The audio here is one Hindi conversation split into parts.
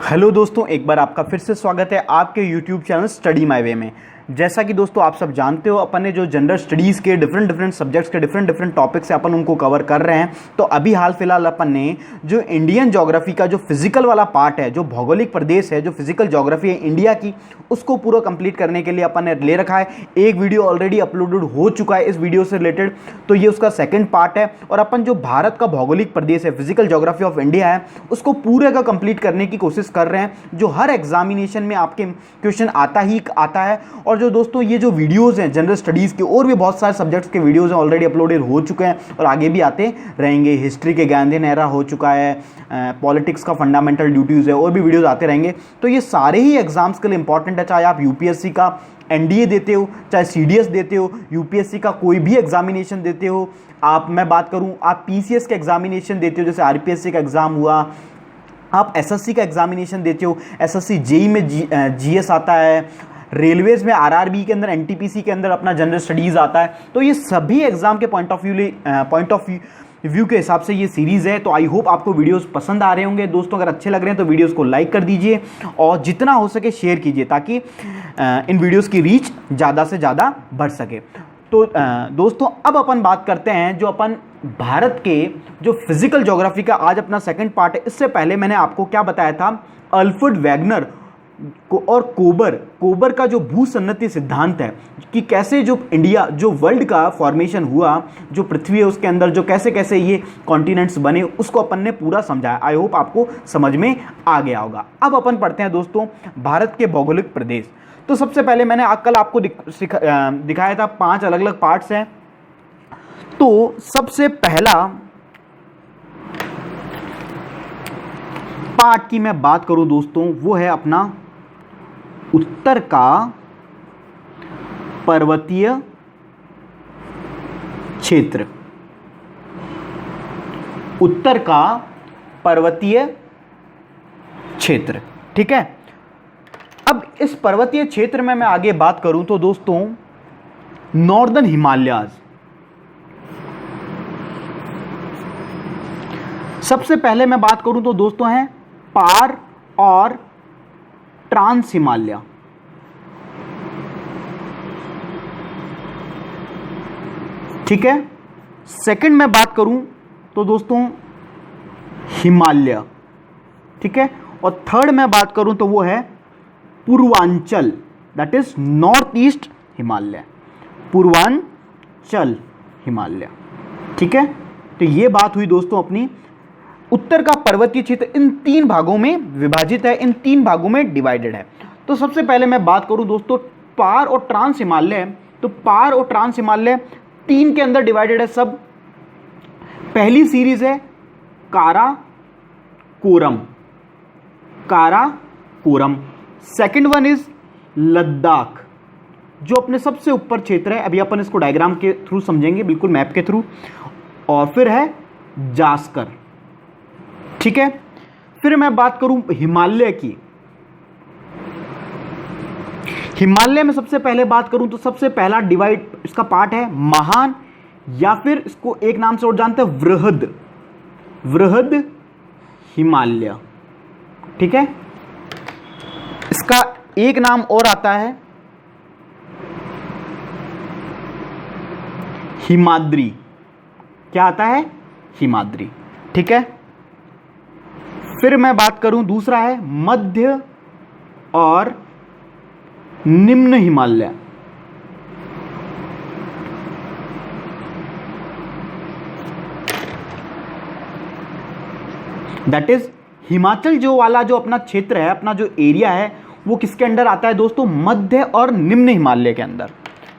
हेलो दोस्तों, एक बार आपका फिर से स्वागत है आपके YouTube channel study my way में। जैसा कि दोस्तों आप सब जानते हो, अपन ने जो जनरल स्टडीज़ के डिफरेंट सब्जेक्ट्स के डिफरेंट टॉपिक्स है अपन उनको कवर कर रहे हैं। तो अभी हाल फिलहाल अपन ने जो इंडियन ज्योग्राफी का जो फिजिकल वाला पार्ट है, जो भौगोलिक प्रदेश है, जो फिजिकल ज्योग्राफी है इंडिया की, उसको पूरा कंप्लीट करने के लिए अपन ने ले रखा है। एक वीडियो ऑलरेडी अपलोडेड हो चुका है इस वीडियो से रिलेटेड, तो ये उसका सेकेंड पार्ट है। और अपन जो भारत का भौगोलिक प्रदेश है, फिजिकल ज्योग्राफी ऑफ इंडिया है, उसको पूरे का कंप्लीट करने की कोशिश कर रहे हैं, जो हर एग्जामिनेशन में आपके क्वेश्चन आता है। और जो दोस्तों ये जो वीडियोस हैं जनरल स्टडीज़ के, और भी बहुत सारे सब्जेक्ट्स के वीडियोस हैं ऑलरेडी अपलोडेड हो चुके हैं और आगे भी आते रहेंगे। हिस्ट्री के गांधीयन एरा हो चुका है, पॉलिटिक्स का फंडामेंटल ड्यूटीज़ है, और भी वीडियोस आते रहेंगे। तो ये सारे ही एग्जाम्स के लिए इंपॉर्टेंट है, चाहे आप यूपीएससी का एनडीए देते हो, चाहे सीडीएस देते हो, यूपीएससी का कोई भी एग्जामिनेशन देते हो, मैं बात करूं आप पीसीएस का एग्जामिनेशन देते हो, जैसे आरपीएससी का एग्जाम हुआ, आप एसएससी का एग्जामिनेशन देते हो, एसएससी जेई में जीएस आता है, रेलवेज में आरआरबी के अंदर, एनटीपीसी के अंदर अपना जनरल स्टडीज़ आता है। तो ये सभी एग्जाम के पॉइंट ऑफ व्यू के हिसाब से ये सीरीज़ है। तो आई होप आपको वीडियोस पसंद आ रहे होंगे दोस्तों। अगर अच्छे लग रहे हैं तो वीडियोस को लाइक कर दीजिए और जितना हो सके शेयर कीजिए, ताकि इन वीडियोस की रीच ज़्यादा से ज़्यादा बढ़ सके। तो दोस्तों अब अपन बात करते हैं जो अपन भारत के जो फिजिकल ज्योग्राफी का आज अपना सेकंड पार्ट है। इससे पहले मैंने आपको क्या बताया था, अल्फ्रेड वैगनर और कोबर का जो भूसन्नति सिद्धांत है कि कैसे जो इंडिया, जो वर्ल्ड का फॉर्मेशन हुआ, जो पृथ्वी है उसके अंदर जो कैसे कैसे ये कॉन्टिनेंट्स बने, उसको अपन ने पूरा समझाया। आई होप आपको समझ में आ गया होगा। अब अपन पढ़ते हैं दोस्तों भारत के भौगोलिक प्रदेश। तो सबसे पहले मैंने कल आपको दिखाया था 5 अलग अलग पार्ट्स हैं। तो सबसे पहला पार्ट की मैं बात करूं दोस्तों, वो है अपना उत्तर का पर्वतीय क्षेत्र। उत्तर का पर्वतीय क्षेत्र, ठीक है। अब इस पर्वतीय क्षेत्र में मैं आगे बात करूं तो दोस्तों नॉर्दर्न हिमालयाज, सबसे पहले मैं बात करूं तो दोस्तों हैं पार और ट्रांस हिमालय। ठीक है। सेकंड में बात करूं तो दोस्तों हिमालय, ठीक है। और थर्ड में बात करूं तो वो है Purvanchal, that is north east Himalaya, Purvanchal Himalaya, ठीक है। तो ये बात हुई दोस्तों अपनी उत्तर का पर्वतीय क्षेत्र इन 3 भागों में विभाजित है, इन 3 भागों में डिवाइडेड है। तो सबसे पहले मैं बात करूं दोस्तों पार और ट्रांस हिमालय, तो पार और ट्रांस हिमालय 3 के अंदर डिवाइडेड है सब। पहली सीरीज है Karakoram, Karakoram. Second one is Ladakh, जो अपने सबसे ऊपर क्षेत्र है। अभी अपन इसको डायग्राम के थ्रू समझेंगे, बिल्कुल मैप के थ्रू। और फिर है जास्कर, ठीक है। फिर मैं बात करूं हिमालय की, हिमालय में सबसे पहले बात करूं तो सबसे पहला डिवाइड इसका पार्ट है महान, या फिर इसको एक नाम से और जानते हैं वृहद, वृहद हिमालय, ठीक है। इसका एक नाम और आता है हिमाद्री, क्या आता है, हिमाद्री, ठीक है। फिर मैं बात करूं दूसरा है मध्य और निम्न हिमालय, दैट इज हिमाचल जो वाला जो अपना क्षेत्र है, अपना जो एरिया है, वो किसके अंडर आता है दोस्तों, मध्य और निम्न हिमालय के अंदर,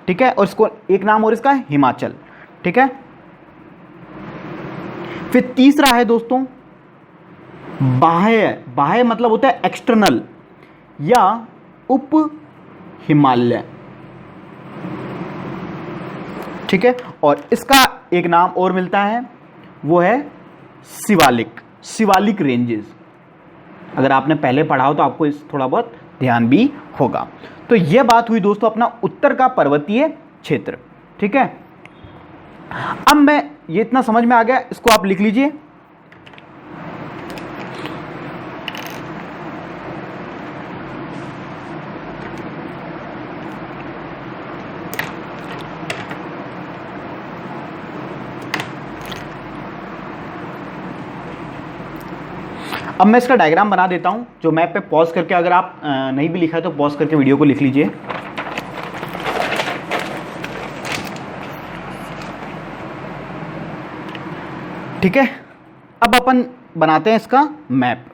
ठीक है। और इसको एक नाम और इसका है हिमाचल, ठीक है। फिर तीसरा है दोस्तों बाह्य, बाह्य मतलब होता है एक्सटर्नल या उप हिमालय, ठीक है। और इसका एक नाम और मिलता है, वो है शिवालिक, शिवालिक रेंजेस। अगर आपने पहले पढ़ा हो तो आपको इस थोड़ा बहुत ध्यान भी होगा। तो यह बात हुई दोस्तों अपना उत्तर का पर्वतीय क्षेत्र, ठीक है। अब मैं ये इतना समझ में आ गया, इसको आप लिख लीजिए। अब मैं इसका डायग्राम बना देता हूं, जो मैप पे पॉज करके, अगर आप नहीं भी लिखा है तो पॉज करके वीडियो को लिख लीजिए। ठीक है, अब अपन बनाते हैं इसका मैप,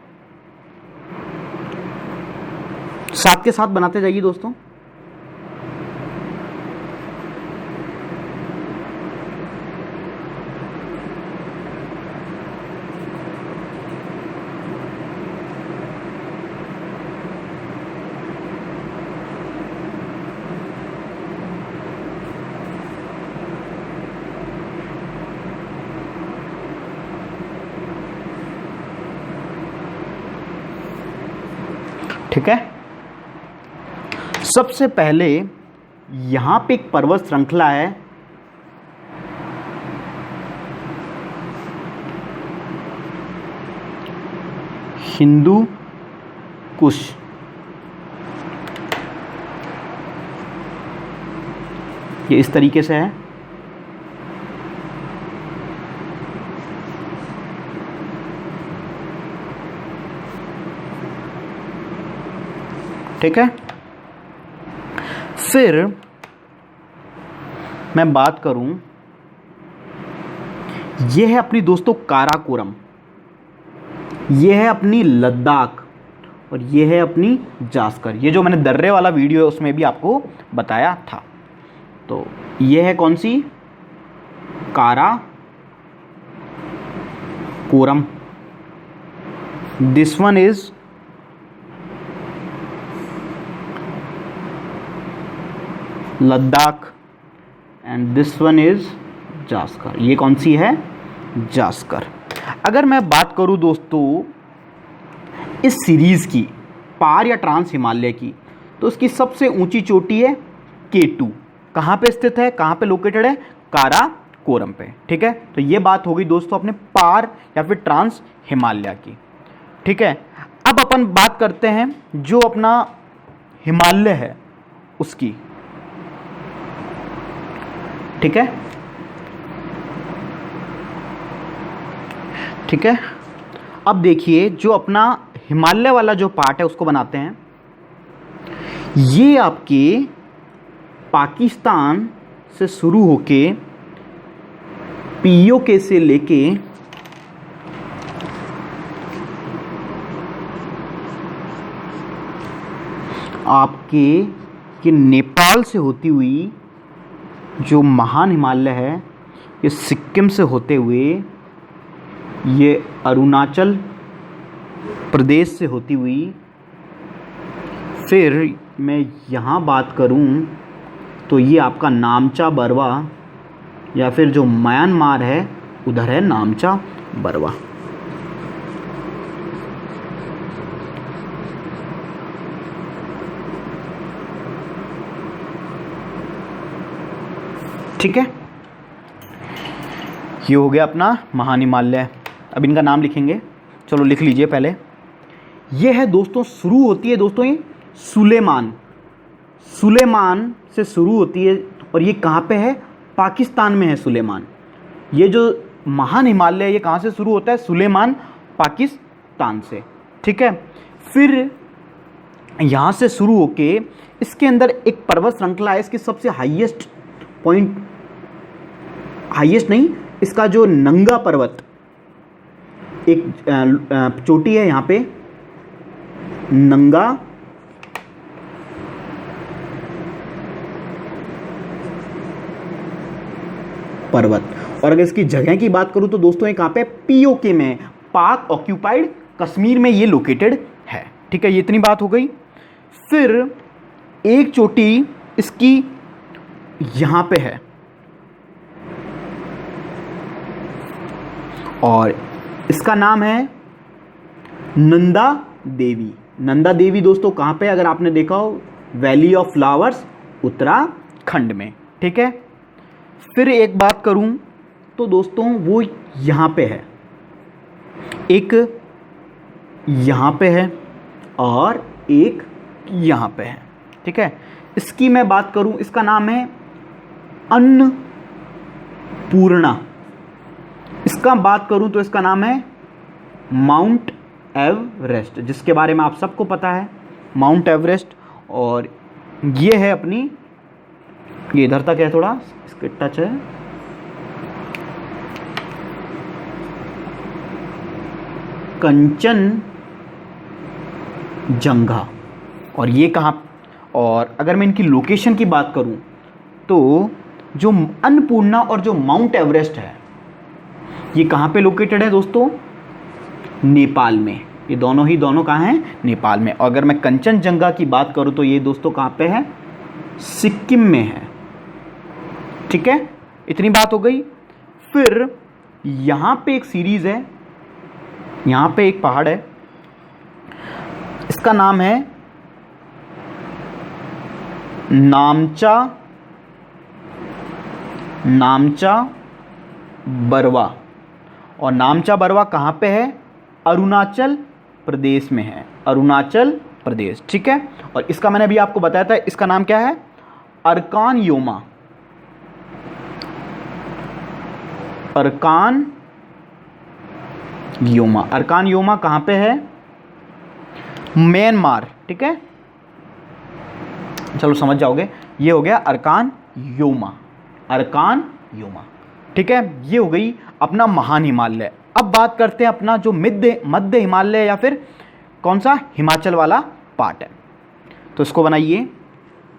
साथ के साथ बनाते जाइए दोस्तों। ठीक है, सबसे पहले यहां पे एक पर्वत श्रृंखला है, हिंदू कुश। ये इस तरीके से है। ठीक है, फिर मैं बात करूं, यह है अपनी दोस्तों काराकोरम, यह है अपनी लद्दाख, और यह है अपनी जास्कर। ये जो मैंने दर्रे वाला वीडियो है उसमें भी आपको बताया था। तो यह है कौन सी, Karakoram. This one is Ladakh and this one is Zanskar. ये कौन सी है, जास्कर। अगर मैं बात करूं दोस्तों इस सीरीज की, पार या ट्रांस हिमालय की, तो इसकी सबसे ऊंची चोटी है K2। कहाँ पे स्थित है, कहाँ पे लोकेटेड है, काराकोरम पे। ठीक है, तो ये बात हो गई दोस्तों अपने पार या फिर ट्रांस हिमालय की। ठीक है, अब अपन बात करते हैं जो अपना हिमालय है उसकी। ठीक है, ठीक है, अब देखिए जो अपना हिमालय वाला जो पार्ट है उसको बनाते हैं। ये आपके पाकिस्तान से शुरू होके POK से लेके आपके ये नेपाल से होती हुई जो महान हिमालय है, ये सिक्किम से होते हुए ये अरुणाचल प्रदेश से होती हुई, फिर मैं यहाँ बात करूँ तो ये आपका नामचा बरवा या फिर जो म्यांमार है उधर है नामचा बरवा। ठीक है, ये हो गया अपना महान हिमालय। अब इनका नाम लिखेंगे, चलो लिख लीजिए पहले। ये है दोस्तों, शुरू होती है दोस्तों ये सुलेमान, सुलेमान से शुरू होती है, और ये कहाँ पे है, पाकिस्तान में है सुलेमान। ये जो महान हिमालय है ये कहाँ से शुरू होता है, सुलेमान, पाकिस्तान से। ठीक है, फिर यहाँ से शुरू होके इसके अंदर एक पर्वत श्रृंखला है, इसकी सबसे हाईएस्ट पॉइंट, हाईएस्ट नहीं, इसका जो नंगा पर्वत एक चोटी है यहाँ पे, नंगा पर्वत। और अगर इसकी जगह की बात करूं तो दोस्तों ये कहाँ पे, POK में, पाक ऑक्यूपाइड कश्मीर में ये लोकेटेड है। ठीक है, ये इतनी बात हो गई। फिर एक चोटी इसकी यहाँ पे है, और इसका नाम है नंदा देवी। नंदा देवी दोस्तों कहाँ पे, अगर आपने देखा हो, वैली ऑफ फ्लावर्स, उत्तराखंड में। ठीक है, फिर एक बात करूं तो दोस्तों वो यहाँ पे है, एक यहाँ पे है और एक यहाँ पे है। ठीक है, इसकी मैं बात करूं, इसका नाम है अन्नपूर्णा। इसका बात करूं तो इसका नाम है माउंट एवरेस्ट, जिसके बारे में आप सबको पता है, माउंट एवरेस्ट। और ये है अपनी, ये इधर तक है, थोड़ा इसके टच है, कंचनजंगा। और ये कहाँ, और अगर मैं इनकी लोकेशन की बात करूं तो जो अन्नपूर्णा और जो माउंट एवरेस्ट है ये कहाँ पे लोकेटेड है दोस्तों, नेपाल में। ये दोनों कहाँ हैं, नेपाल में। और अगर मैं कंचनजंगा की बात करूं तो ये दोस्तों कहाँ पे है, सिक्किम में है। ठीक है, इतनी बात हो गई। फिर यहाँ पे एक सीरीज है, यहाँ पे एक पहाड़ है, इसका नाम है नामचा बरवा। और नामचा बरवा कहाँ पे है, अरुणाचल प्रदेश में है, अरुणाचल प्रदेश। ठीक है, और इसका मैंने अभी आपको बताया था, इसका नाम क्या है, अर्कान योमा। अर्कान योमा कहाँ पे है, म्यांमार। ठीक है, चलो समझ जाओगे, ये हो गया अर्कान योमा। ठीक है, ये हो गई अपना महान हिमालय। अब बात करते हैं अपना जो मध्य हिमालय या फिर कौन सा, हिमाचल वाला पार्ट है। तो इसको बनाइए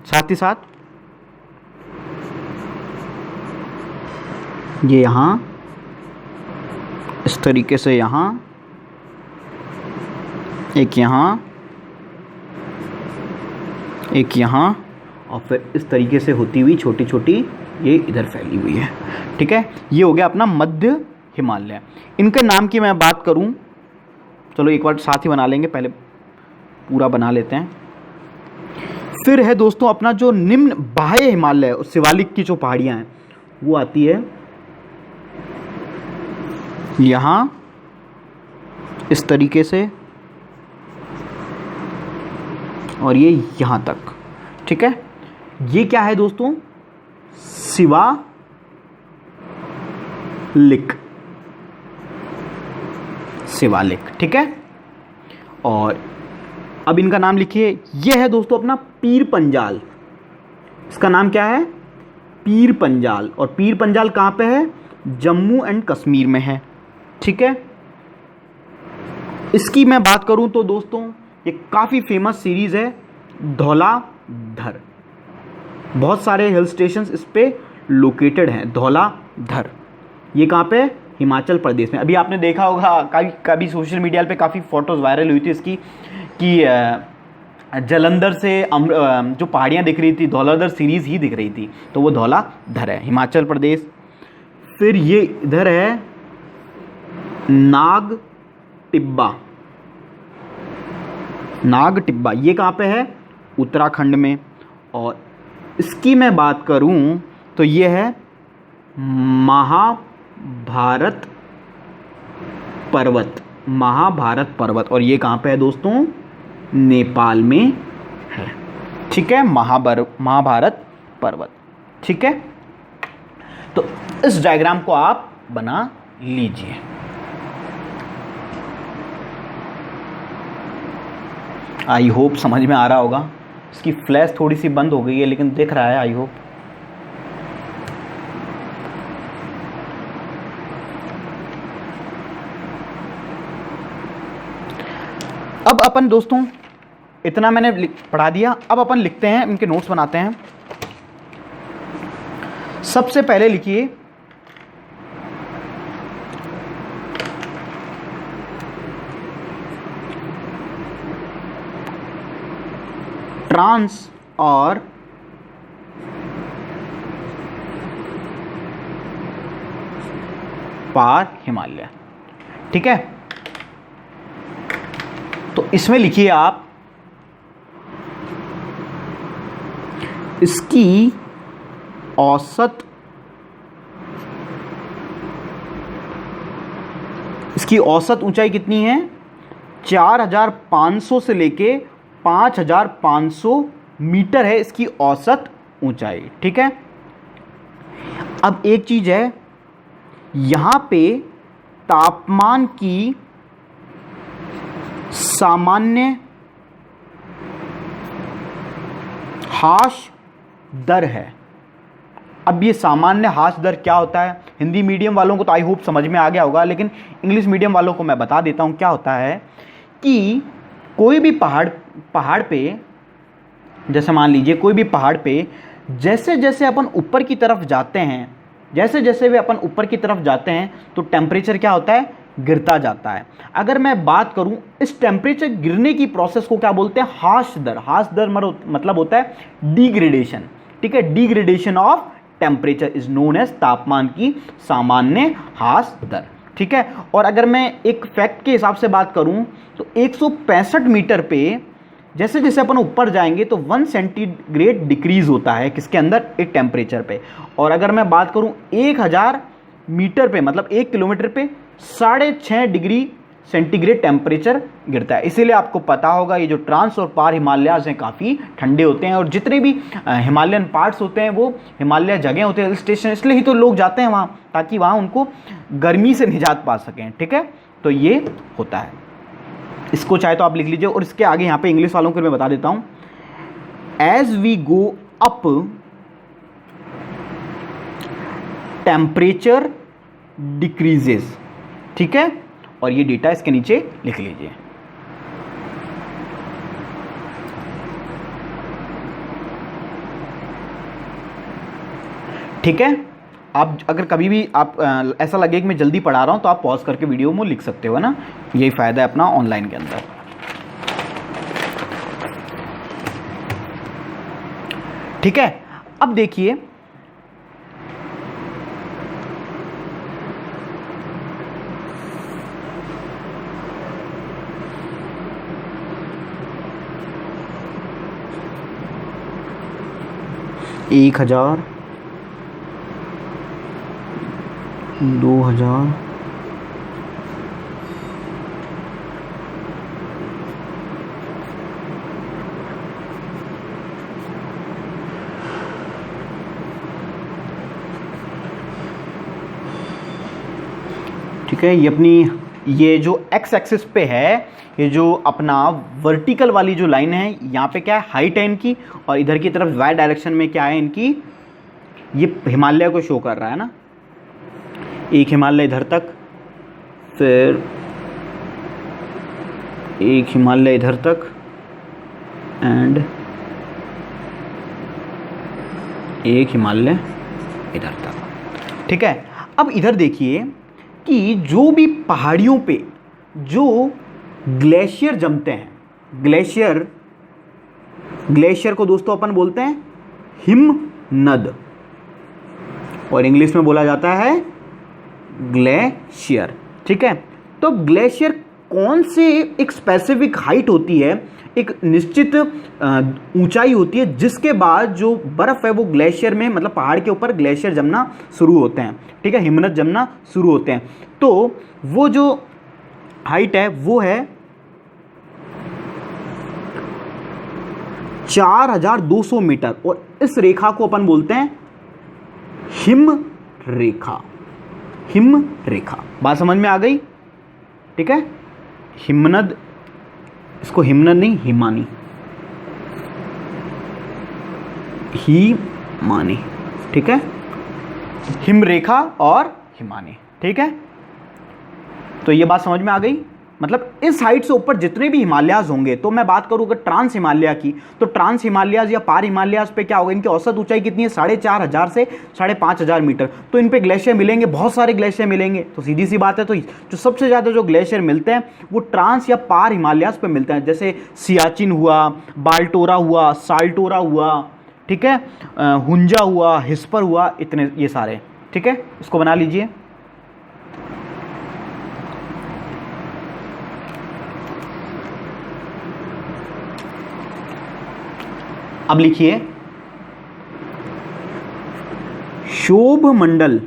साथ ही साथ, ये यहाँ इस तरीके से, यहाँ एक, यहाँ और फिर इस तरीके से होती हुई छोटी छोटी ये इधर फैली हुई है। ठीक है, ये हो गया अपना मध्य हिमालय। इनके नाम की मैं बात करूं, चलो एक बार साथ ही बना लेंगे, पहले पूरा बना लेते हैं। फिर है दोस्तों अपना जो निम्न बाह्य हिमालय, शिवालिक की जो पहाड़ियां हैं वो आती है यहाँ इस तरीके से, और ये यहाँ तक। ठीक है, ये क्या है दोस्तों, शिवालिक। ठीक है, और अब इनका नाम लिखिए, ये है दोस्तों अपना पीर पंजाल। इसका नाम क्या है, पीर पंजाल। और पीर पंजाल कहाँ पे है, जम्मू एंड कश्मीर में है। ठीक है, इसकी मैं बात करूं तो दोस्तों ये काफ़ी फेमस सीरीज़ है, धौलाधर। बहुत सारे हिल स्टेशंस इस पे लोकेटेड हैं। धौलाधर ये कहाँ पे, हिमाचल प्रदेश में। अभी आपने देखा होगा, कभी सोशल मीडिया पे काफ़ी फ़ोटोज़ वायरल हुई थी इसकी, कि जलंधर से जो पहाड़ियाँ दिख रही थी, धौलाधर सीरीज़ ही दिख रही थी, तो वो धौलाधर है, हिमाचल प्रदेश। फिर ये इधर है नाग टिब्बा, ये कहाँ पे है, उत्तराखंड में। और इसकी मैं बात करूं तो ये है महाभारत पर्वत, और ये कहाँ पे है दोस्तों, नेपाल में है। ठीक है, महाभारत पर्वत। ठीक है, तो इस डायग्राम को आप बना लीजिए। आई होप समझ में आ रहा होगा। इसकी फ्लैश थोड़ी सी बंद हो गई है, लेकिन दिख रहा है, आई होप। अब अपन दोस्तों इतना मैंने पढ़ा दिया, अब अपन लिखते हैं, इनके नोट्स बनाते हैं। सबसे पहले लिखिए ट्रांस और पार हिमालय। ठीक है, तो इसमें लिखिए आप इसकी औसत ऊंचाई कितनी है, 4500 से लेके 5500 मीटर है इसकी औसत ऊंचाई। ठीक है, अब एक चीज है, यहां पे तापमान की सामान्य हाश दर है। अब ये सामान्य हाश दर क्या होता है, हिंदी मीडियम वालों को तो आई होप समझ में आ गया होगा, लेकिन इंग्लिश मीडियम वालों को मैं बता देता हूँ क्या होता है कि कोई भी पहाड़ पे, जैसे मान लीजिए कोई भी पहाड़ पे जैसे जैसे अपन ऊपर की तरफ जाते हैं, जैसे जैसे भी अपन ऊपर की तरफ जाते हैं तो टेम्परेचर क्या होता है, गिरता जाता है। अगर मैं बात करूं इस टेम्परेचर गिरने की प्रोसेस को क्या बोलते हैं, हाश दर। हाश दर मतलब होता है डिग्रेडेशन, ठीक है, degradation of temperature is known as तापमान की सामान्य हाश दर, ठीक है। और अगर मैं एक फैक्ट के हिसाब से बात करूं तो 165 मीटर पे जैसे जैसे अपन ऊपर जाएंगे तो 1 सेंटीग्रेड डिक्रीज होता है किसके अंदर, एक टेम्परेचर पे। और अगर मैं बात करूं 1000 मीटर पे मतलब 1 किलोमीटर पे 6.5 डिग्री सेंटीग्रेड टेम्परेचर गिरता है। इसीलिए आपको पता होगा ये जो ट्रांस और पार हिमालयाज हैं काफ़ी ठंडे होते हैं, और जितने भी हिमालयन पार्ट्स होते हैं वो हिमालय जगह होते हैं, हिल स्टेशन, इसलिए ही तो लोग जाते हैं वहाँ, ताकि वहाँ उनको गर्मी से निजात पा सकें, ठीक है। तो ये होता है, इसको चाहे तो आप लिख लीजिए। और इसके आगे यहाँ पे इंग्लिश वालों को मैं बता देता हूँ, as we go up temperature decreases, ठीक है। और ये डेटा इसके नीचे लिख लीजिए। ठीक है, आप अगर कभी भी आप ऐसा लगे कि मैं जल्दी पढ़ा रहा हूं तो आप पॉज करके वीडियो में लिख सकते हो ना, यही फायदा है अपना ऑनलाइन के अंदर। ठीक है, अब देखिए एक 1000, 2000, ठीक है। ये अपनी ये जो एक्स एक्सिस पे है, ये जो अपना वर्टिकल वाली जो लाइन है यहाँ पे क्या है, हाइट है इनकी, और इधर की तरफ वाई डायरेक्शन में क्या है इनकी, ये हिमालय को शो कर रहा है ना। एक हिमालय इधर तक, फिर एक हिमालय इधर तक, एंड एक हिमालय इधर तक, ठीक है। अब इधर देखिए कि जो भी पहाड़ियों पे जो ग्लेशियर जमते हैं, ग्लेशियर को दोस्तों अपन बोलते हैं हिमनद, और इंग्लिश में बोला जाता है ग्लेशियर, ठीक है। तो ग्लेशियर कौन से एक स्पेसिफिक हाइट होती है, एक निश्चित ऊंचाई होती है, जिसके बाद जो बर्फ है वो ग्लेशियर में मतलब पहाड़ के ऊपर ग्लेशियर जमना शुरू होते हैं, ठीक है, हिमनद जमना शुरू होते हैं। तो वो जो हाइट है वो है 4200 मीटर, और इस रेखा को अपन बोलते हैं हिम रेखा। हिम रेखा, बात समझ में आ गई, ठीक है। हिमनद, इसको हिमनद नहीं हिमानी, हिमानी, ठीक है, हिम रेखा और हिमानी, ठीक है। तो ये बात समझ में आ गई, मतलब इस हाइट से ऊपर जितने भी हिमालयाज होंगे, तो मैं बात करूँ अगर ट्रांस हिमालय की, तो ट्रांस हिमालयाज या पार हिमालयाज पे क्या होगा, इनकी औसत ऊंचाई कितनी है, 4500 से 5500 मीटर। तो इन पे ग्लेशियर मिलेंगे, बहुत सारे ग्लेशियर मिलेंगे। तो सीधी सी बात है, तो जो सबसे ज़्यादा जो ग्लेशियर मिलते हैं वो ट्रांस या पार हिमालयाज पे मिलते हैं, जैसे सियाचिन हुआ, बाल्टोरा हुआ, साल्टोरा हुआ, ठीक है, हुंजा हुआ, हिस्पर हुआ, इतने ये सारे, ठीक है, इसको बना लीजिए। अब लिखिए शोभ मंडल,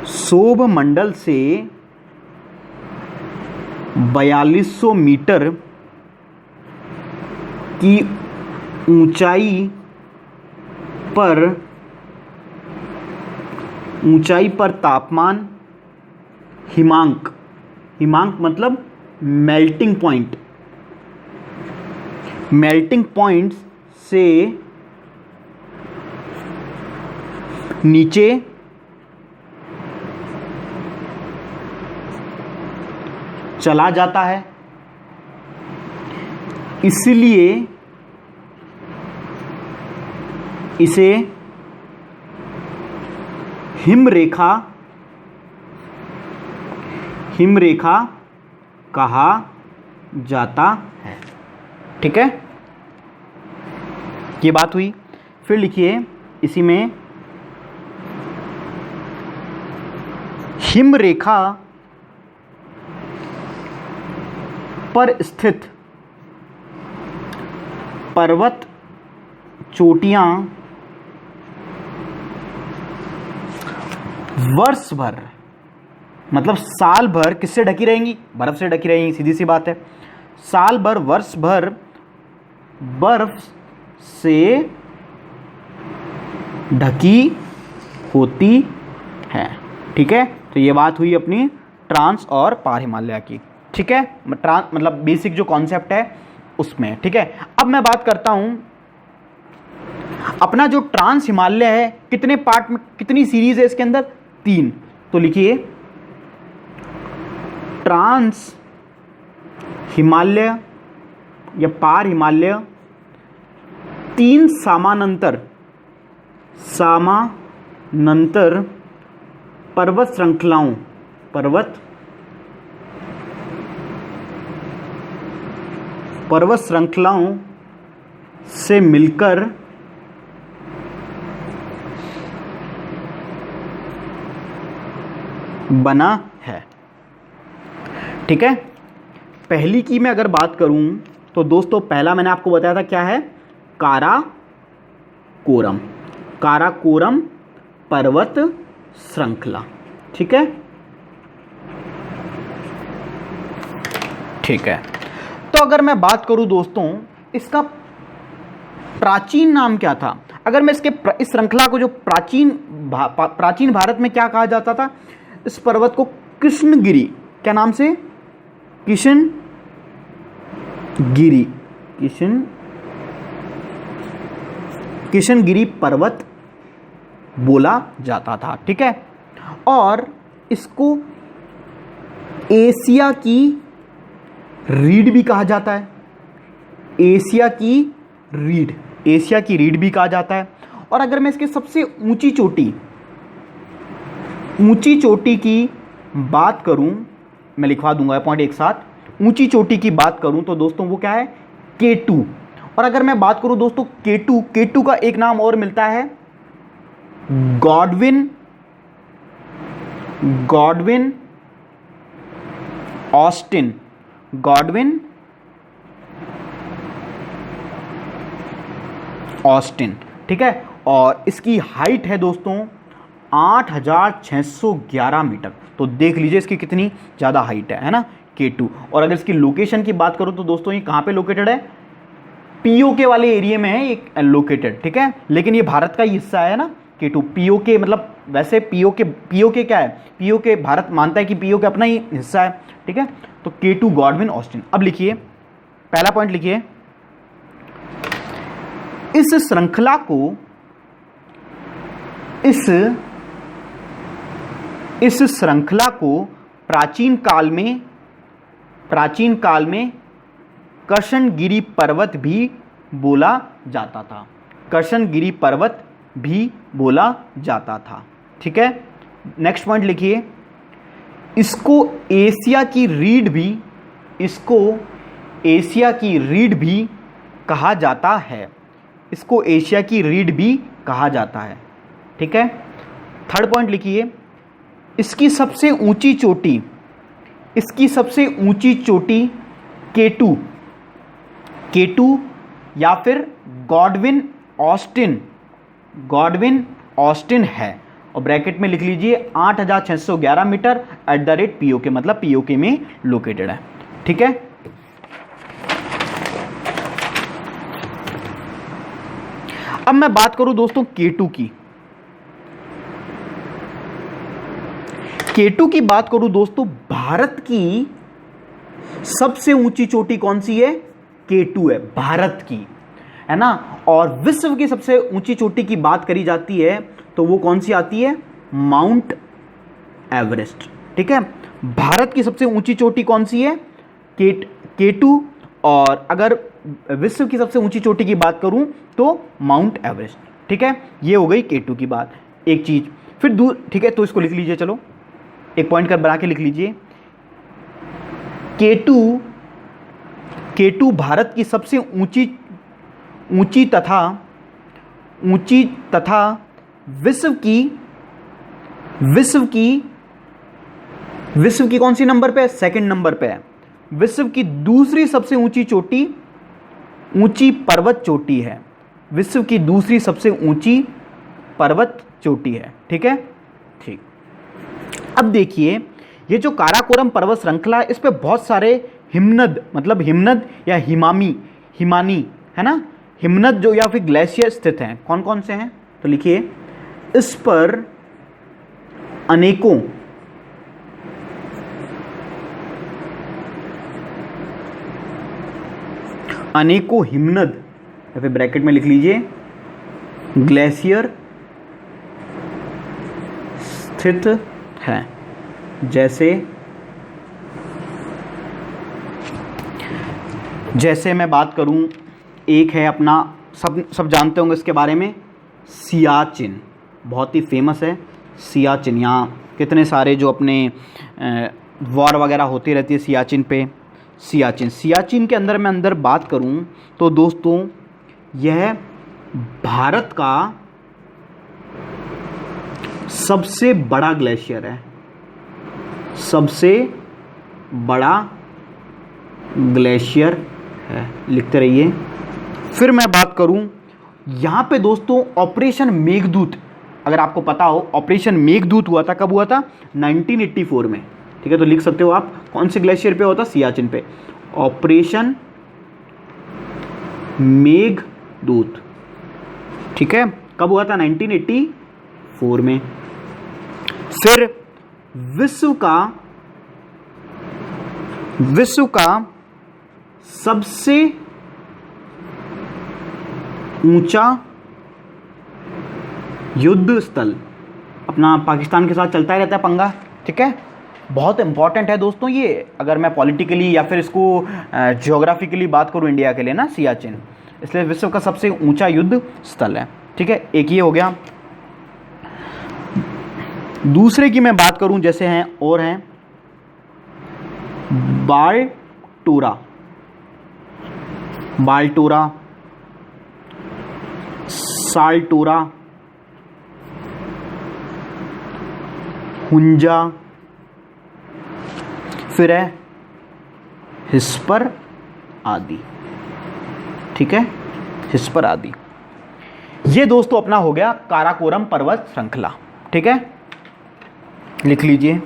शोभ मंडल से 4200 मीटर की ऊंचाई पर तापमान हिमांक हिमांक मतलब मेल्टिंग पॉइंट, मेल्टिंग पॉइंट से नीचे चला जाता है, इसलिए इसे हिमरेखा कहा जाता है। ठीक है, ये बात हुई। फिर लिखिए इसी में, हिमरेखा पर स्थित पर्वत चोटियां वर्ष भर, मतलब साल भर किससे ढकी रहेंगी? बर्फ से ढकी रहेंगी, सीधी सी बात है। साल भर, वर्ष भर बर्फ से ढकी होती है। ठीक है, तो ये बात हुई अपनी ट्रांस और पार हिमालय की। ठीक है, ट्रांस मतलब बेसिक जो कॉन्सेप्ट है उसमें। ठीक है, अब मैं बात करता हूं अपना जो ट्रांस हिमालय है, कितने पार्ट में, कितनी सीरीज है इसके अंदर? 3। तो लिखिए ट्रांस हिमालय या पार हिमालय 3 समानांतर पर्वत श्रृंखलाओं से मिलकर बना है। ठीक है, पहली की मैं अगर बात करूं तो दोस्तों पहला मैंने आपको बताया था क्या है? काराकोरम, काराकोरम पर्वत श्रृंखला। ठीक है, ठीक है। तो अगर मैं बात करूं दोस्तों, इसका प्राचीन नाम क्या था? अगर मैं इस श्रृंखला को जो प्राचीन भारत में क्या कहा जाता था? इस पर्वत को कृष्णगिरी, क्या नाम से? किशनगिरी पर्वत बोला जाता था। ठीक है, और इसको एशिया की रीढ़ भी कहा जाता है, एशिया की रीढ़ भी कहा जाता है। और अगर मैं इसके सबसे ऊंची चोटी की बात करूं, मैं लिखवा दूंगा पॉइंट एक साथ, ऊंची चोटी की बात करूं तो दोस्तों वो क्या है? K2। और अगर मैं बात करूं दोस्तों K2 का एक नाम और मिलता है गॉडविन ऑस्टिन। ठीक है, और इसकी हाइट है दोस्तों 8611 मीटर। तो देख लीजिए इसकी कितनी ज़्यादा हाइट है ना, K2। और अगर इसकी लोकेशन की बात करूं तो दोस्तों ये कहाँ पे लोकेटेड है? POK वाले एरिया में है ये लोकेटेड। ठीक है, लेकिन ये भारत का ही हिस्सा है ना K2। POK मतलब वैसे POK क्या है? POK भारत मानता है कि POK अपना ही हिस्सा है। ठीक है, तो K2 गॉडविन ऑस्टिन। अब लिखिए पहला पॉइंट लिखिए, इस श्रृंखला को प्राचीन काल में कृष्णगिरी पर्वत भी बोला जाता था। ठीक है, नेक्स्ट पॉइंट लिखिए, इसको एशिया की रीढ़ भी कहा जाता है। ठीक है, थर्ड पॉइंट लिखिए, इसकी सबसे ऊंची चोटी K2 या फिर गॉडविन ऑस्टिन है। और ब्रैकेट में लिख लीजिए 8611 मीटर @ POK, मतलब POK में लोकेटेड है। ठीक है, अब मैं बात करूं दोस्तों K2 की बात करूं दोस्तों भारत की सबसे ऊंची चोटी कौन सी है? K2 है, भारत की, है ना। और विश्व की सबसे ऊंची चोटी की बात करी जाती है तो वो कौन सी आती है? Mount Everest. ठीक है, भारत की सबसे ऊंची चोटी कौन सी है? K2। और अगर विश्व की सबसे ऊंची चोटी की बात करूं तो माउंट एवरेस्ट। ठीक है, ये हो गई K2 की बात, एक चीज। फिर ठीक है, तो इसको लिख लीजिए, चलो एक पॉइंट कर बना के लिख लीजिए। K2 भारत की सबसे ऊंची तथा विश्व की कौन सी नंबर पे है? सेकंड नंबर पे है। विश्व की दूसरी सबसे ऊंची चोटी ऊंची पर्वत चोटी है। विश्व की दूसरी सबसे ऊंची पर्वत चोटी है। ठीक है, ठीक। अब देखिए, ये जो काराकोरम पर्वत श्रृंखला है, इस पे बहुत सारे हिमनद, मतलब हिमनद या हिमानी, है ना, हिमनद जो या फिर ग्लेशियर स्थित हैं। कौन कौन से हैं? तो लिखिए, इस पर अनेकों हिमनद, या फिर ब्रैकेट में लिख लीजिए ग्लेशियर स्थित है। जैसे मैं बात करूं, एक है अपना, सब जानते होंगे इसके बारे में, सियाचिन, बहुत ही फेमस है सियाचिन। यहाँ कितने सारे जो अपने वॉर वगैरह होती रहती है सियाचिन पे। सियाचिन के अंदर मैं बात करूं तो दोस्तों, यह भारत का सबसे बड़ा ग्लेशियर है, सबसे बड़ा ग्लेशियर है, लिखते रहिए। फिर मैं बात करूं यहां पे दोस्तों, ऑपरेशन मेघदूत, अगर आपको पता हो, ऑपरेशन मेघदूत हुआ था, कब हुआ था? 1984 में। ठीक है, तो लिख सकते हो आप, कौन से ग्लेशियर पे होता? सियाचिन पे। ऑपरेशन मेघदूत, ठीक है, कब हुआ था? 1984 में। फिर विश्व का सबसे ऊंचा युद्ध स्थल, अपना पाकिस्तान के साथ चलता ही रहता है पंगा। ठीक है, बहुत इंपॉर्टेंट है दोस्तों ये, अगर मैं पॉलिटिकली या फिर इसको ज्योग्राफिकली बात करूं इंडिया के लिए ना, सियाचिन, इसलिए विश्व का सबसे ऊंचा युद्ध स्थल है। ठीक है, एक ये हो गया। दूसरे की मैं बात करूं, जैसे हैं और हैं बाल्टोरा, साल्टोरा, हुंजा, फिर है हिस्पर आदि। ठीक है, हिस्पर आदि। ये दोस्तों अपना हो गया काराकोरम पर्वत श्रृंखला। ठीक है, लिख लीजिए।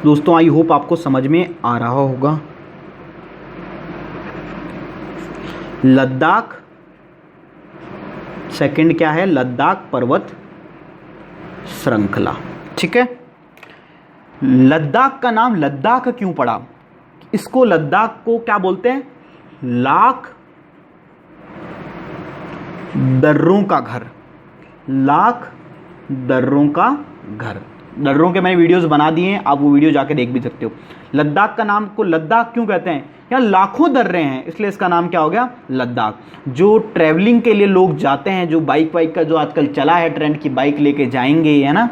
दोस्तों आई होप आपको समझ में आ रहा होगा। लद्दाख, सेकंड क्या है? लद्दाख पर्वत श्रृंखला। ठीक है, लद्दाख का नाम लद्दाख क्यों पड़ा? इसको, लद्दाख को क्या बोलते हैं? लाख दर्रों का घर, लाख दर्रों का घर। दर्रों के मैंने वीडियोस बना दिए हैं, आप वो वीडियो जाके देख भी सकते हो। लद्दाख का नाम को लद्दाख क्यों कहते हैं? यहाँ लाखों दर्रे हैं, इसलिए इसका नाम क्या हो गया? लद्दाख। जो ट्रैवलिंग के लिए लोग जाते हैं, जो बाइक का जो आजकल चला है ट्रेंड की बाइक लेके जाएंगे, है ना,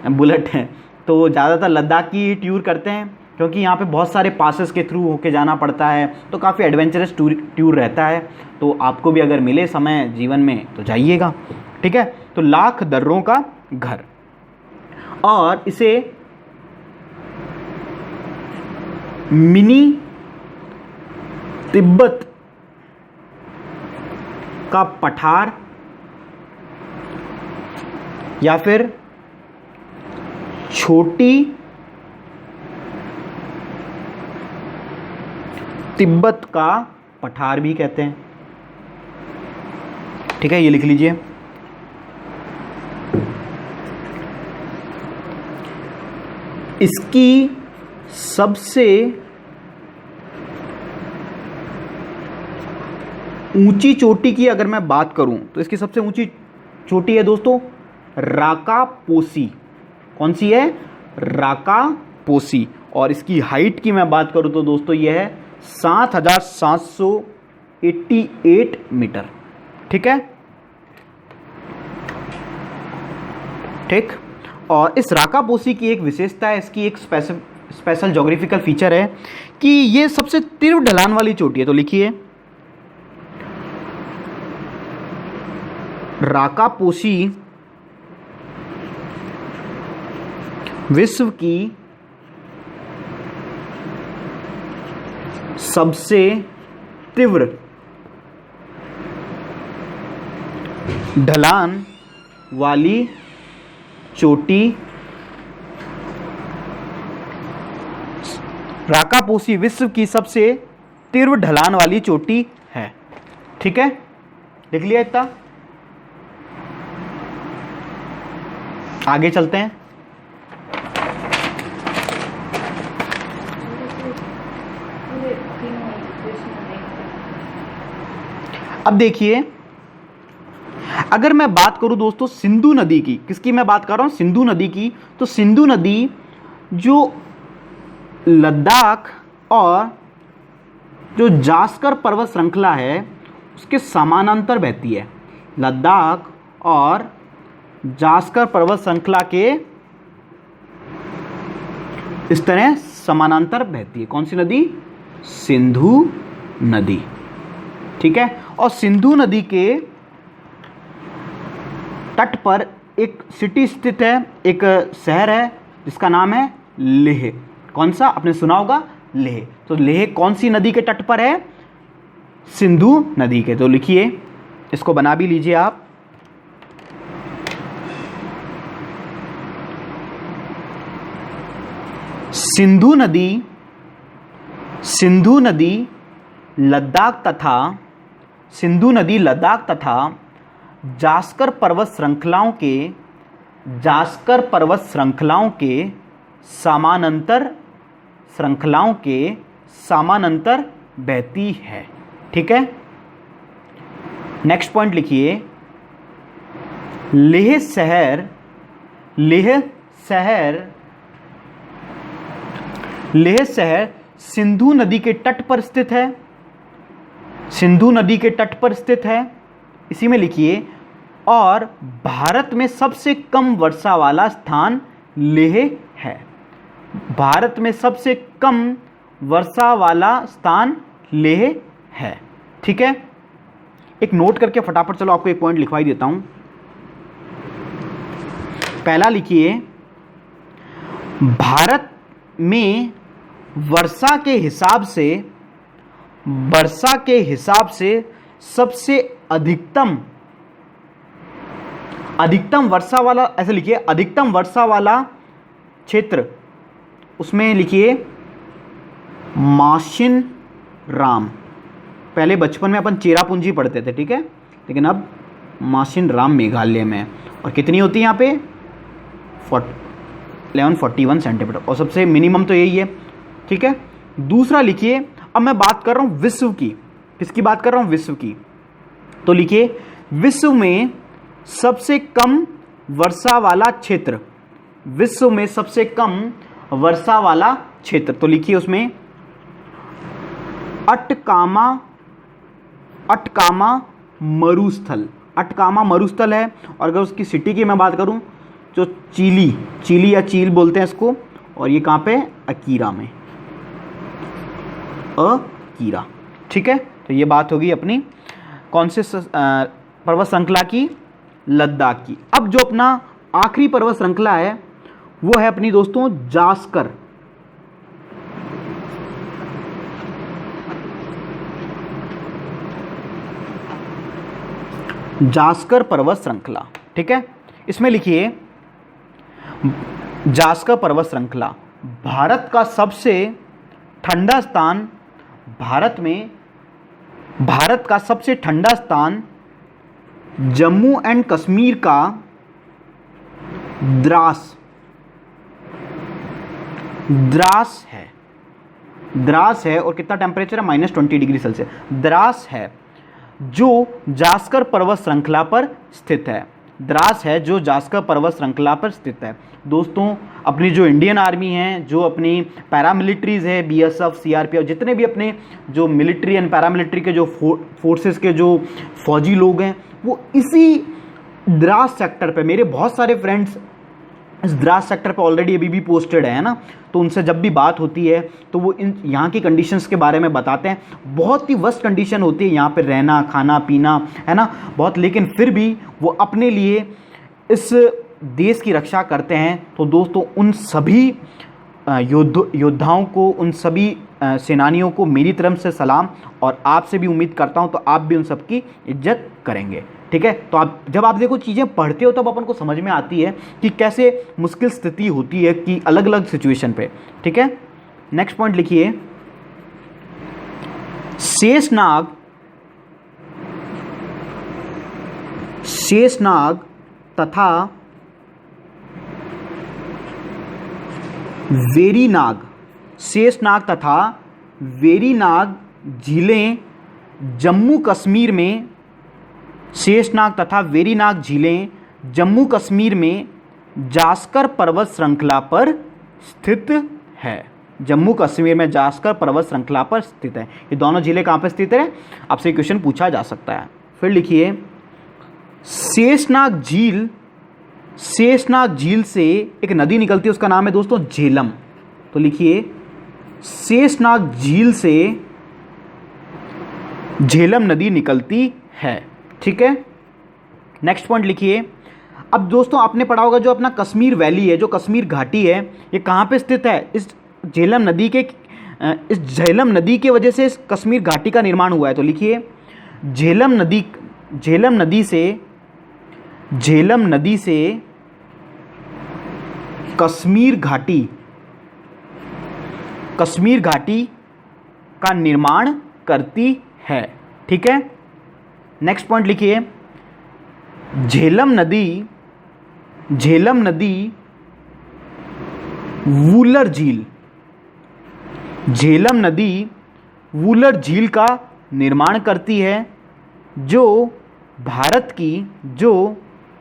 बुलेट है, तो ज़्यादातर लद्दाख की टूर करते हैं, क्योंकि यहाँ पे बहुत सारे पासेस के थ्रू होके जाना पड़ता है, तो काफ़ी एडवेंचरस टूर रहता है। तो आपको भी अगर मिले समय जीवन में तो जाइएगा। ठीक है, तो लाख दर्रों का घर, और इसे मिनी तिब्बत का पठार या फिर तिब्बत का पठार भी कहते हैं। ठीक है, ये लिख लीजिए। इसकी सबसे ऊंची चोटी की अगर मैं बात करूं तो इसकी सबसे ऊंची चोटी है दोस्तों राकापोसी। कौन सी है? राकापोसी। और इसकी हाइट की मैं बात करूं तो दोस्तों यह है 7,788 मीटर। ठीक है, ठीक। और इस राकापोसी की एक विशेषता है, इसकी एक स्पेशल ज्योग्राफिकल फीचर है कि ये सबसे तीव्र ढलान वाली चोटी है। तो लिखिए राकापोसी विश्व की सबसे तीव्र ढलान वाली चोटी, राकापोसी विश्व की सबसे तीव्र ढलान वाली चोटी है। ठीक है, लिख लिया इतना। आगे चलते हैं। अब देखिए, अगर मैं बात करूं दोस्तों सिंधु नदी की, किसकी मैं बात कर रहा हूं? सिंधु नदी की। तो सिंधु नदी जो लद्दाख और जो जास्कर पर्वत श्रृंखला है उसके समानांतर बहती है। लद्दाख और जास्कर पर्वत श्रृंखला के इस तरह समानांतर बहती है। कौन सी नदी? सिंधु नदी। ठीक है, और सिंधु नदी के तट पर एक सिटी स्थित है, एक शहर है जिसका नाम है लेह। कौन सा? आपने सुना होगा, लेह। तो लेह कौन सी नदी के तट पर है? सिंधु नदी के। तो लिखिए, इसको बना भी लीजिए आप। सिंधु नदी लद्दाख तथा जास्कर पर्वत श्रृंखलाओं के समानांतर बहती है। ठीक है, नेक्स्ट पॉइंट लिखिए। लेह शहर सिंधु नदी के तट पर स्थित है। सिंधु नदी के तट पर स्थित है, इसी में लिखिए। और भारत में सबसे कम वर्षा वाला स्थान लेह है। भारत में सबसे कम वर्षा वाला स्थान लेह है। ठीक है, एक नोट करके फटाफट चलो आपको एक पॉइंट लिखवाई देता हूं। पहला लिखिए, भारत में वर्षा के हिसाब से सबसे अधिकतम वर्षा वाला, ऐसे लिखिए, अधिकतम वर्षा वाला क्षेत्र, उसमें लिखिए माशिनराम। पहले बचपन में अपन चेरापूंजी पढ़ते थे, ठीक है, लेकिन अब माशिनराम मेघालय में। और कितनी होती है यहाँ पे? 1141 सेंटीमीटर। और सबसे मिनिमम तो यही है। ठीक है, दूसरा लिखिए, अब मैं बात कर रहा हूं विश्व की। किसकी बात कर रहा हूं? विश्व की। तो लिखिए, विश्व में सबसे कम वर्षा वाला क्षेत्र। विश्व में सबसे कम वर्षा वाला क्षेत्र, तो लिखिए उसमें अटकामा मरुस्थल। अटकामा मरुस्थल है। और अगर उसकी सिटी की मैं बात करूं जो चीली या चील बोलते हैं इसको, और ये कहां पे? अकीरा में। अकीरा। ठीक है, तो ये बात होगी अपनी कौन से पर्वत श्रृंखला की? लद्दाख की। अब जो अपना आखिरी पर्वत श्रृंखला है वो है अपनी दोस्तों जास्कर पर्वत श्रृंखला। ठीक है, इसमें लिखिए, जास्कर पर्वत श्रृंखला भारत का सबसे ठंडा स्थान भारत का सबसे ठंडा स्थान जम्मू एंड कश्मीर का द्रास है और कितना टेम्परेचर है, -20 डिग्री सेल्सियस। द्रास है जो जास्कर पर्वत श्रृंखला पर स्थित है। द्रास है जो जास्कर पर्वत श्रृंखला पर स्थित है। दोस्तों, अपनी जो इंडियन आर्मी है, जो अपनी पैरामिलिट्रीज़ है, BSF, CRPF, जितने भी अपने जो मिलिट्री एंड पैरामिलिट्री के जो फोर्सेस के जो फौजी लोग हैं, वो इसी द्रास सेक्टर पे, मेरे बहुत सारे फ्रेंड्स इस द्रास सेक्टर पे ऑलरेडी अभी भी पोस्टेड है ना, तो उनसे जब भी बात होती है तो वो इन यहाँ की कंडीशंस के बारे में बताते हैं। बहुत ही वर्स्ट कंडीशन होती है यहाँ पे रहना, खाना पीना, है ना, बहुत, लेकिन फिर भी वो अपने लिए इस देश की रक्षा करते हैं। तो दोस्तों, उन सभी योद्धाओं को, उन सभी सेनानियों को मेरी तरफ से सलाम, और आपसे भी उम्मीद करता हूं तो आप भी उन सब की इज्जत करेंगे। ठीक है, तो जब आप देखो चीज़ें पढ़ते हो तब अपन को समझ में आती है कि कैसे मुश्किल स्थिति होती है कि अलग अलग सिचुएशन पे। ठीक है, नेक्स्ट पॉइंट लिखिए, शेषनाग तथा वेरीनाग झीलें जम्मू कश्मीर में, शेषनाग तथा वेरीनाग झीलें जम्मू कश्मीर में जास्कर पर्वत श्रृंखला पर स्थित है। जम्मू कश्मीर में जास्कर पर्वत श्रृंखला पर स्थित है। ये दोनों झीलें कहाँ पर स्थित है, आपसे क्वेश्चन पूछा जा सकता है। फिर लिखिए, शेषनाग झील से एक नदी निकलती है, उसका नाम है दोस्तों झेलम। तो लिखिए, शेषनाग झील से झेलम नदी निकलती है। ठीक है, नेक्स्ट पॉइंट लिखिए। अब दोस्तों, आपने पढ़ा होगा जो अपना कश्मीर वैली है, जो कश्मीर घाटी है, ये कहाँ पे स्थित है, इस झेलम नदी के वजह से इस कश्मीर घाटी का निर्माण हुआ है। तो लिखिए, झेलम नदी से कश्मीर घाटी का निर्माण करती है। ठीक है, नेक्स्ट पॉइंट लिखिए, झेलम नदी वूलर झील का निर्माण करती है, जो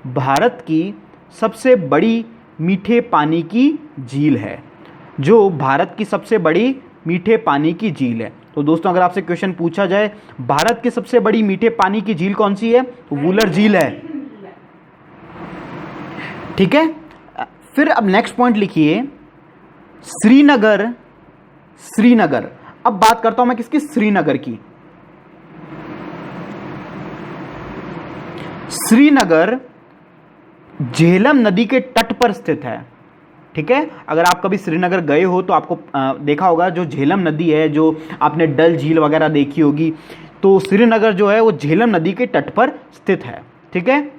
भारत की सबसे बड़ी मीठे पानी की झील है। तो दोस्तों, अगर आपसे क्वेश्चन पूछा जाए भारत की सबसे बड़ी मीठे पानी की झील कौन सी है, तो वूलर झील है। ठीक है, फिर अब नेक्स्ट पॉइंट लिखिए, श्रीनगर। अब बात करता हूं मैं किसकी, श्रीनगर की। श्रीनगर झेलम नदी के तट पर स्थित है। ठीक है, अगर आप कभी श्रीनगर गए हो तो आपको देखा होगा जो झेलम नदी है, जो आपने डल झील वगैरह देखी होगी, तो श्रीनगर जो है वो झेलम नदी के तट पर स्थित है। ठीक है,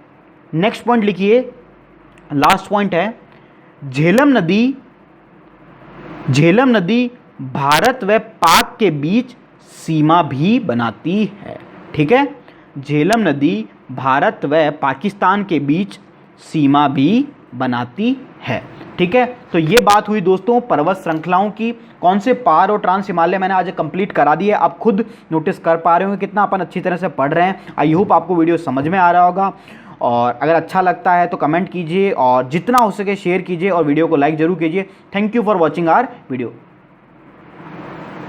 नेक्स्ट पॉइंट लिखिए, लास्ट पॉइंट है, झेलम नदी भारत व पाक के बीच सीमा भी बनाती है। ठीक है, झेलम नदी भारत व पाकिस्तान के बीच सीमा भी बनाती है। ठीक है, तो ये बात हुई दोस्तों पर्वत श्रृंखलाओं की। कौन से पहाड़ और ट्रांस हिमालय मैंने आज कंप्लीट करा दिए, आप खुद नोटिस कर पा रहे हो कितना अपन अच्छी तरह से पढ़ रहे हैं। आई होप आपको वीडियो समझ में आ रहा होगा, और अगर अच्छा लगता है तो कमेंट कीजिए और जितना हो सके शेयर कीजिए और वीडियो को लाइक जरूर कीजिए। Thank you for watching our video.